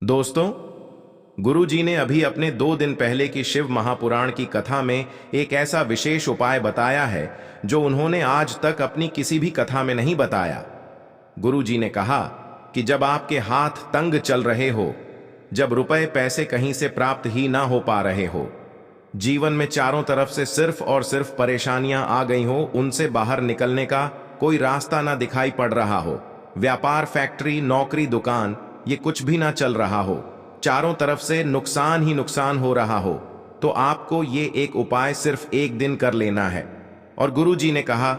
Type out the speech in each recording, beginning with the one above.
दोस्तों, गुरुजी ने अभी अपने 2 दिन पहले की शिव महापुराण की कथा में एक ऐसा विशेष उपाय बताया है जो उन्होंने आज तक अपनी किसी भी कथा में नहीं बताया। गुरुजी ने कहा कि जब आपके हाथ तंग चल रहे हो, जब रुपए पैसे कहीं से प्राप्त ही ना हो पा रहे हो, जीवन में चारों तरफ से सिर्फ और सिर्फ परेशानियां आ गई हो, उनसे बाहर निकलने का कोई रास्ता ना दिखाई पड़ रहा हो, व्यापार, फैक्ट्री, नौकरी, दुकान, ये कुछ भी ना चल रहा हो, चारों तरफ से नुकसान ही नुकसान हो रहा हो, तो आपको ये एक उपाय सिर्फ एक दिन कर लेना है। और गुरुजी ने कहा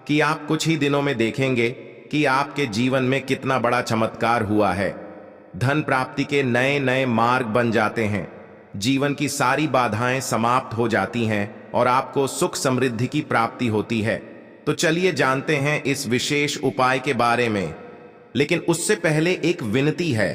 कि आप कुछ ही दिनों में देखेंगे कि आपके जीवन में कितना बड़ा चमत्कार हुआ है। धन प्राप्ति के नए नए मार्ग बन जाते हैं, जीवन की सारी बाधाएं समाप्त हो जाती हैं और आपको सुख समृद्धि की प्राप्ति होती है। तो चलिए जानते हैं इस विशेष उपाय के बारे में। लेकिन उससे पहले एक विनती है,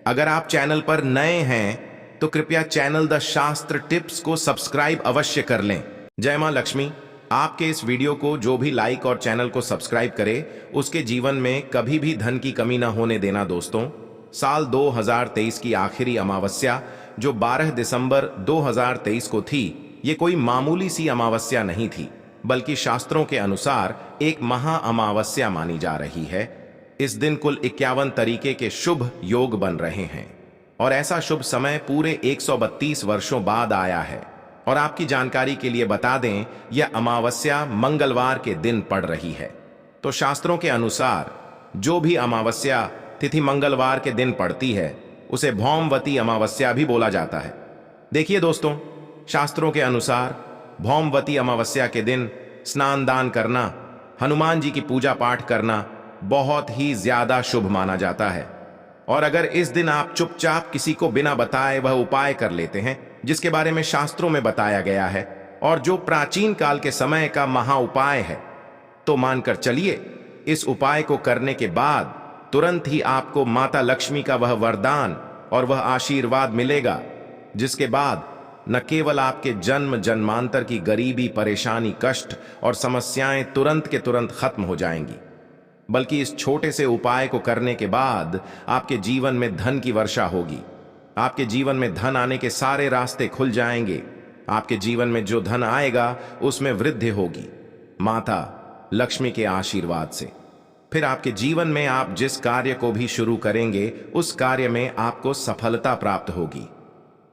अगर आप चैनल पर नए हैं तो कृपया चैनल द शास्त्र टिप्स को सब्सक्राइब अवश्य कर लें। जय मां लक्ष्मी। आपके इस वीडियो को जो भी लाइक और चैनल को सब्सक्राइब करे, उसके जीवन में कभी भी धन की कमी ना होने देना। दोस्तों, साल 2023 की आखिरी अमावस्या जो 12 दिसंबर 2023 को थी, ये कोई मामूली सी अमावस्या नहीं थी, बल्कि शास्त्रों के अनुसार एक महा अमावस्या मानी जा रही है। इस दिन कुल 51 तरीके के शुभ योग बन रहे हैं और ऐसा शुभ समय पूरे 132 वर्षों बाद आया है। और आपकी जानकारी के लिए बता दें, यह अमावस्या मंगलवार के दिन पड़ रही है। तो शास्त्रों के अनुसार जो भी अमावस्या तिथि मंगलवार के दिन पड़ती है, उसे भौमवती अमावस्या भी बोला जाता है। देखिए दोस्तों, शास्त्रों के अनुसार भौमवती अमावस्या के दिन स्नान दान करना, हनुमान जी की पूजा पाठ करना बहुत ही ज्यादा शुभ माना जाता है। और अगर इस दिन आप चुपचाप किसी को बिना बताए वह उपाय कर लेते हैं जिसके बारे में शास्त्रों में बताया गया है और जो प्राचीन काल के समय का महा उपाय है, तो मानकर चलिए इस उपाय को करने के बाद तुरंत ही आपको माता लक्ष्मी का वह वरदान और वह आशीर्वाद मिलेगा, जिसके बाद न केवल आपके जन्म जन्मांतर की गरीबी, परेशानी, कष्ट और समस्याएं तुरंत के तुरंत खत्म हो जाएंगी, बल्कि इस छोटे से उपाय को करने के बाद आपके जीवन में धन की वर्षा होगी। आपके जीवन में धन आने के सारे रास्ते खुल जाएंगे। आपके जीवन में जो धन आएगा उसमें वृद्धि होगी माता लक्ष्मी के आशीर्वाद से। फिर आपके जीवन में आप जिस कार्य को भी शुरू करेंगे, उस कार्य में आपको सफलता प्राप्त होगी।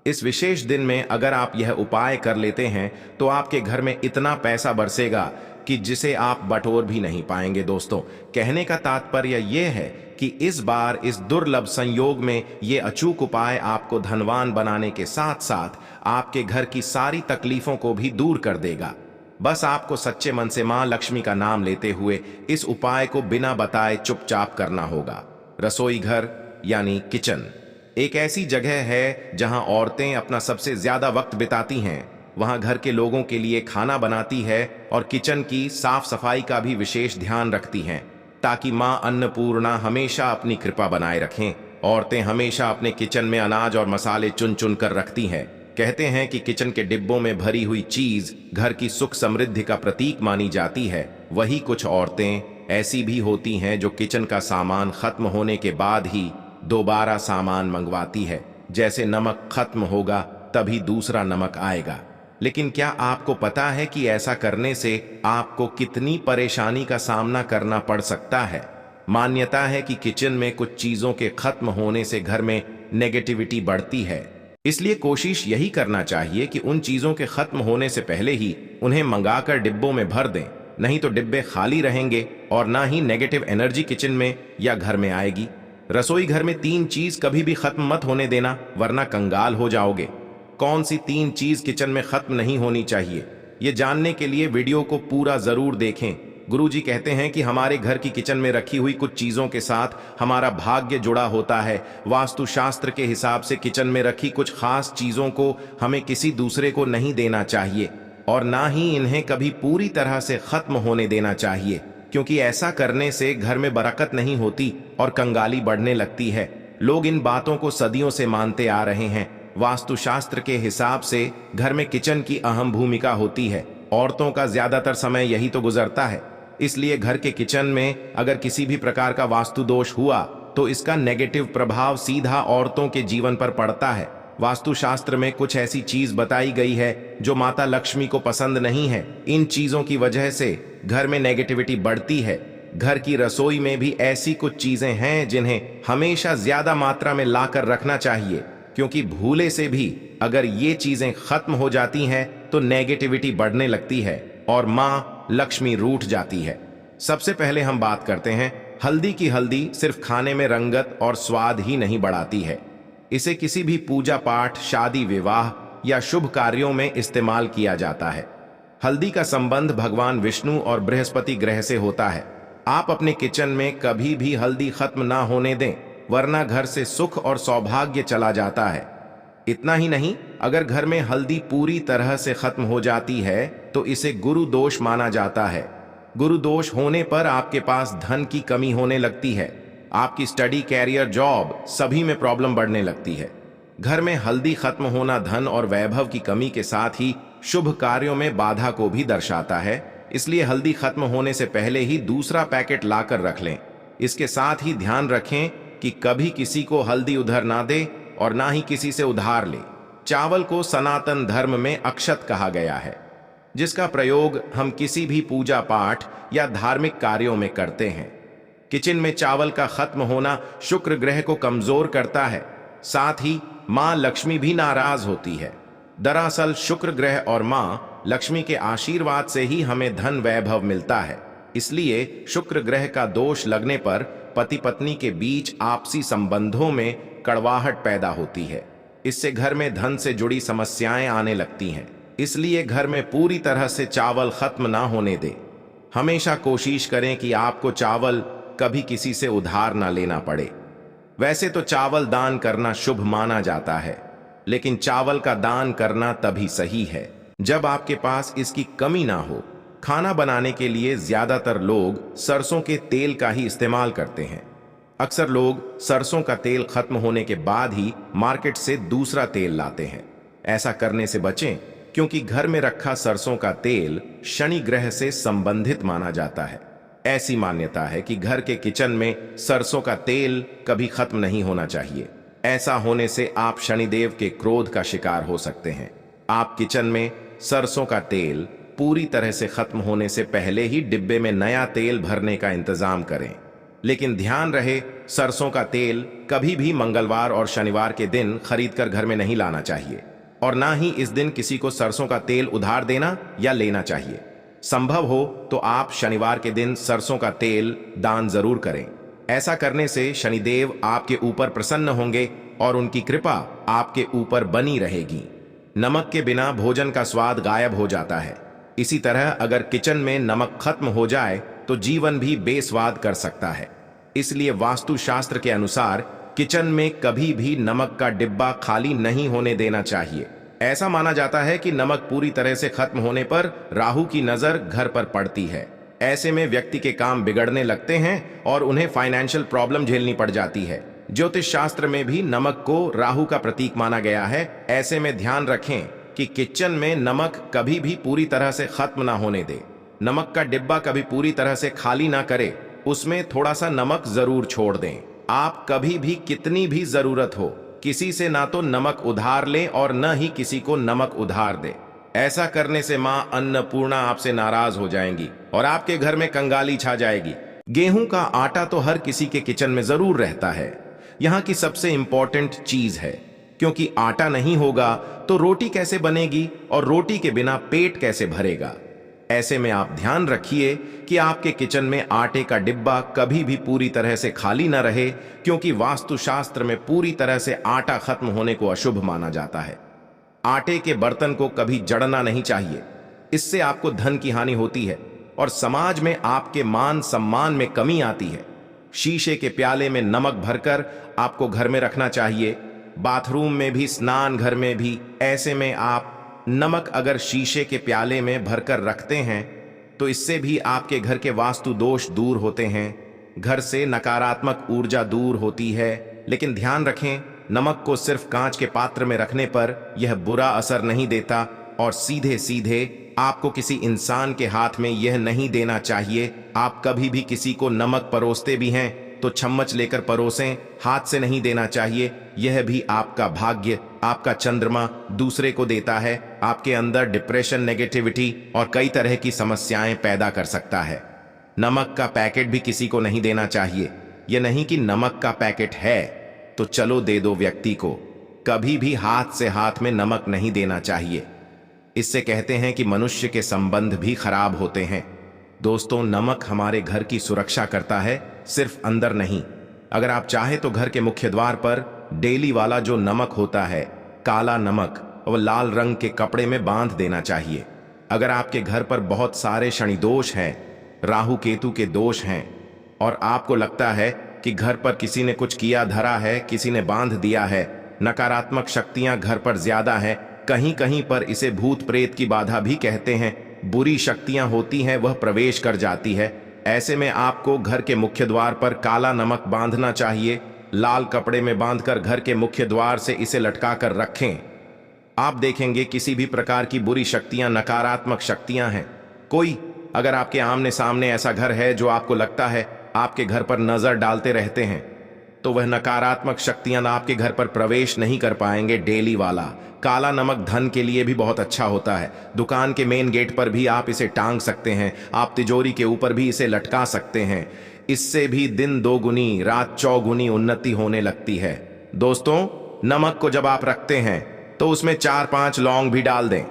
इस विशेष दिन में अगर आप यह उपाय कर लेते हैं तो आपके घर में इतना पैसा बरसेगा कि जिसे आप बटोर भी नहीं पाएंगे। दोस्तों, कहने का तात्पर्य यह है कि इस बार इस दुर्लभ संयोग में यह अचूक उपाय आपको धनवान बनाने के साथ साथ आपके घर की सारी तकलीफों को भी दूर कर देगा। बस आपको सच्चे मन से मां लक्ष्मी का नाम लेते हुए इस उपाय को बिना बताए चुपचाप करना होगा। रसोई घर यानी किचन एक ऐसी जगह है जहां औरतें अपना सबसे ज्यादा वक्त बिताती हैं। वहां घर के लोगों के लिए खाना बनाती है और किचन की साफ सफाई का भी विशेष ध्यान रखती हैं, ताकि मां अन्नपूर्णा हमेशा अपनी कृपा बनाए रखें। औरतें हमेशा अपने किचन में अनाज और मसाले चुन चुन कर रखती हैं। कहते हैं कि किचन के डिब्बों में भरी हुई चीज घर की सुख समृद्धि का प्रतीक मानी जाती है। वही कुछ औरतें ऐसी भी होती हैं जो किचन का सामान खत्म होने के बाद ही दोबारा सामान मंगवाती है। जैसे नमक खत्म होगा तभी दूसरा नमक आएगा। लेकिन क्या आपको पता है कि ऐसा करने से आपको कितनी परेशानी का सामना करना पड़ सकता है? मान्यता है कि किचन में कुछ चीजों के खत्म होने से घर में नेगेटिविटी बढ़ती है। इसलिए कोशिश यही करना चाहिए कि उन चीजों के खत्म होने से पहले ही उन्हें मंगाकर डिब्बों में भर दें, नहीं तो डिब्बे खाली रहेंगे और ना ही नेगेटिव एनर्जी किचन में या घर में आएगी। रसोई घर में 3 चीज कभी भी खत्म मत होने देना, वरना कंगाल हो जाओगे। कौन सी 3 चीज किचन में खत्म नहीं होनी चाहिए, ये जानने के लिए वीडियो को पूरा जरूर देखें। गुरुजी कहते हैं कि हमारे घर की किचन में रखी हुई कुछ चीजों के साथ हमारा भाग्य जुड़ा होता है। वास्तुशास्त्र के हिसाब से किचन में रखी कुछ खास चीजों को हमें किसी दूसरे को नहीं देना चाहिए और ना ही इन्हें कभी पूरी तरह से खत्म होने देना चाहिए, क्योंकि ऐसा करने से घर में बरकत नहीं होती और कंगाली बढ़ने लगती है। लोग इन बातों को सदियों से मानते आ रहे हैं। वास्तुशास्त्र के हिसाब से घर में किचन की अहम भूमिका होती है। औरतों का ज्यादातर समय यही तो गुजरता है। इसलिए घर के किचन में अगर किसी भी प्रकार का वास्तु दोष हुआ तो इसका नेगेटिव प्रभाव सीधा औरतों के जीवन पर पड़ता है। वास्तुशास्त्र में कुछ ऐसी चीज बताई गई है जो माता लक्ष्मी को पसंद नहीं है। इन चीजों की वजह से घर में नेगेटिविटी बढ़ती है। घर की रसोई में भी ऐसी कुछ चीजें हैं जिन्हें हमेशा ज्यादा मात्रा में लाकर रखना चाहिए, क्योंकि भूले से भी अगर ये चीजें खत्म हो जाती हैं तो नेगेटिविटी बढ़ने लगती है और माँ लक्ष्मी रूठ जाती है। सबसे पहले हम बात करते हैं हल्दी की। हल्दी सिर्फ खाने में रंगत और स्वाद ही नहीं बढ़ाती है, इसे किसी भी पूजा पाठ, शादी विवाह या शुभ कार्यों में इस्तेमाल किया जाता है। हल्दी का संबंध भगवान विष्णु और बृहस्पति ग्रह से होता है। आप अपने किचन में कभी भी हल्दी खत्म ना होने दें, वरना घर से सुख और सौभाग्य चला जाता है। इतना ही नहीं, अगर घर में हल्दी पूरी तरह से खत्म हो जाती है तो इसे गुरु दोष माना जाता है। गुरु दोष होने पर आपके पास धन की कमी होने लगती है। आपकी स्टडी, कैरियर, जॉब सभी में प्रॉब्लम बढ़ने लगती है। घर में हल्दी खत्म होना धन और वैभव की कमी के साथ ही शुभ कार्यों में बाधा को भी दर्शाता है। इसलिए हल्दी खत्म होने से पहले ही दूसरा पैकेट लाकर रख लें। इसके साथ ही ध्यान रखें कि कभी किसी को हल्दी उधार ना दे और ना ही किसी से उधार ले। चावल को सनातन धर्म में अक्षत कहा गया है, जिसका प्रयोग हम किसी भी पूजा पाठ या धार्मिक कार्यों में करते हैं। किचन में चावल का खत्म होना शुक्र ग्रह को कमजोर करता है, साथ ही मां लक्ष्मी भी नाराज होती है। दरअसल शुक्र ग्रह और मां लक्ष्मी के आशीर्वाद से ही हमें धन वैभव मिलता है। इसलिए शुक्र ग्रह का दोष लगने पर पति पत्नी के बीच आपसी संबंधों में कड़वाहट पैदा होती है। इससे घर में धन से जुड़ी समस्याएं आने लगती हैं। इसलिए घर में पूरी तरह से चावल खत्म ना होने दें। हमेशा कोशिश करें कि आपको चावल कभी किसी से उधार ना लेना पड़े। वैसे तो चावल दान करना शुभ माना जाता है, लेकिन चावल का दान करना तभी सही है जब आपके पास इसकी कमी ना हो। खाना बनाने के लिए ज्यादातर लोग सरसों के तेल का ही इस्तेमाल करते हैं। अक्सर लोग सरसों का तेल खत्म होने के बाद ही मार्केट से दूसरा तेल लाते हैं। ऐसा करने से बचें, क्योंकि घर में रखा सरसों का तेल शनि ग्रह से संबंधित माना जाता है। ऐसी मान्यता है कि घर के किचन में सरसों का तेल कभी खत्म नहीं होना चाहिए। ऐसा होने से आप शनिदेव के क्रोध का शिकार हो सकते हैं। आप किचन में सरसों का तेल पूरी तरह से खत्म होने से पहले ही डिब्बे में नया तेल भरने का इंतजाम करें। लेकिन ध्यान रहे, सरसों का तेल कभी भी मंगलवार और शनिवार के दिन खरीदकर घर में नहीं लाना चाहिए और ना ही इस दिन किसी को सरसों का तेल उधार देना या लेना चाहिए। संभव हो तो आप शनिवार के दिन सरसों का तेल दान जरूर करें। ऐसा करने से शनिदेव आपके ऊपर प्रसन्न होंगे और उनकी कृपा आपके ऊपर बनी रहेगी। नमक के बिना भोजन का स्वाद गायब हो जाता है। इसी तरह अगर किचन में नमक खत्म हो जाए तो जीवन भी बेस्वाद कर सकता है। इसलिए वास्तुशास्त्र के अनुसार किचन में कभी भी नमक का डिब्बा खाली नहीं होने देना चाहिए। ऐसा माना जाता है कि नमक पूरी तरह से खत्म होने पर राहु की नजर घर पर पड़ती है। ऐसे में व्यक्ति के काम बिगड़ने लगते हैं और उन्हें फाइनेंशियल प्रॉब्लम झेलनी पड़ जाती है। ज्योतिष शास्त्र में भी नमक को राहु का प्रतीक माना गया है। ऐसे में ध्यान रखें कि किचन में नमक कभी भी पूरी तरह से खत्म ना होने दे। नमक का डिब्बा कभी पूरी तरह से खाली ना करे, उसमें थोड़ा सा नमक जरूर छोड़ दें। आप कभी भी कितनी भी जरूरत हो किसी से ना तो नमक उधार लें और न ही किसी को नमक उधार दें। ऐसा करने से मां अन्नपूर्णा आपसे नाराज हो जाएंगी और आपके घर में कंगाली छा जाएगी। गेहूं का आटा तो हर किसी के किचन में जरूर रहता है, यहाँ की सबसे इंपॉर्टेंट चीज है, क्योंकि आटा नहीं होगा तो रोटी कैसे बनेगी और रोटी के बिना पेट कैसे भरेगा। ऐसे में आप ध्यान रखिए कि आपके किचन में आटे का डिब्बा कभी भी पूरी तरह से खाली न रहे, क्योंकि वास्तुशास्त्र में पूरी तरह से आटा खत्म होने को अशुभ माना जाता है। आटे के बर्तन को कभी जड़ना नहीं चाहिए, इससे आपको धन की हानि होती है और समाज में आपके मान सम्मान में कमी आती है। शीशे के प्याले में नमक भरकर आपको घर में रखना चाहिए, बाथरूम में भी, स्नान घर में भी। ऐसे में आप नमक अगर शीशे के प्याले में भरकर रखते हैं तो इससे भी आपके घर के वास्तु दोष दूर होते हैं, घर से नकारात्मक ऊर्जा दूर होती है। लेकिन ध्यान रखें, नमक को सिर्फ कांच के पात्र में रखने पर यह बुरा असर नहीं देता और सीधे सीधे आपको किसी इंसान के हाथ में यह नहीं देना चाहिए। आप कभी भी किसी को नमक परोसते भी हैं तो चम्मच लेकर परोसें, हाथ से नहीं देना चाहिए। यह भी आपका भाग्य, आपका चंद्रमा दूसरे को देता है, आपके अंदर डिप्रेशन, नेगेटिविटी और कई तरह की समस्याएं पैदा कर सकता है। नमक का पैकेट भी किसी को नहीं देना चाहिए। यह नहीं कि नमक का पैकेट है तो चलो दे दो व्यक्ति को। कभी भी हाथ से हाथ में नमक नहीं देना चाहिए। इससे कहते हैं कि मनुष्य के संबंध भी खराब होते हैं। दोस्तों, नमक हमारे घर की सुरक्षा करता है, सिर्फ अंदर नहीं। अगर आप चाहे तो घर के मुख्य द्वार पर डेली वाला जो नमक होता है, काला नमक, वो लाल रंग के कपड़े में बांध देना चाहिए। अगर आपके घर पर बहुत सारे शनि दोष हैं, राहु केतु के दोष हैं और आपको लगता है कि घर पर किसी ने कुछ किया धरा है, किसी ने बांध दिया है, नकारात्मक शक्तियां घर पर ज्यादा हैं, कहीं कहीं पर इसे भूत प्रेत की बाधा भी कहते हैं, बुरी शक्तियां होती हैं, वह प्रवेश कर जाती है। ऐसे में आपको घर के मुख्य द्वार पर काला नमक बांधना चाहिए। लाल कपड़े में बांधकर घर के मुख्य द्वार से इसे लटका कर रखें। आप देखेंगे किसी भी प्रकार की बुरी शक्तियां, नकारात्मक शक्तियां हैं। कोई अगर आपके आमने सामने ऐसा घर है जो आपको लगता है आपके घर पर नजर डालते रहते हैं, तो वह नकारात्मक शक्तियां आपके घर पर प्रवेश नहीं कर पाएंगे। डेली वाला काला नमक धन के लिए भी बहुत अच्छा होता है। दुकान के मेन गेट पर भी आप इसे टांग सकते हैं, आप तिजोरी के ऊपर भी इसे लटका सकते हैं। इससे भी दिन दोगुनी रात चौगुनी उन्नति होने लगती है। दोस्तों, नमक को जब आप रखते हैं तो उसमें 4-5 लौंग भी डाल दें।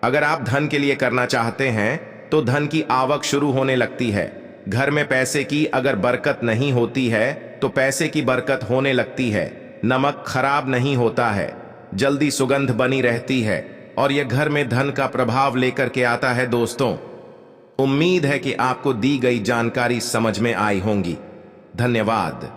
अगर आप धन के लिए करना चाहते हैं तो धन की आवक शुरू होने लगती है। घर में पैसे की अगर बरकत नहीं होती है तो पैसे की बरकत होने लगती है। नमक खराब नहीं होता है, जल्दी सुगंध बनी रहती है और यह घर में धन का प्रभाव लेकर के आता है। दोस्तों, उम्मीद है कि आपको दी गई जानकारी समझ में आई होंगी। धन्यवाद।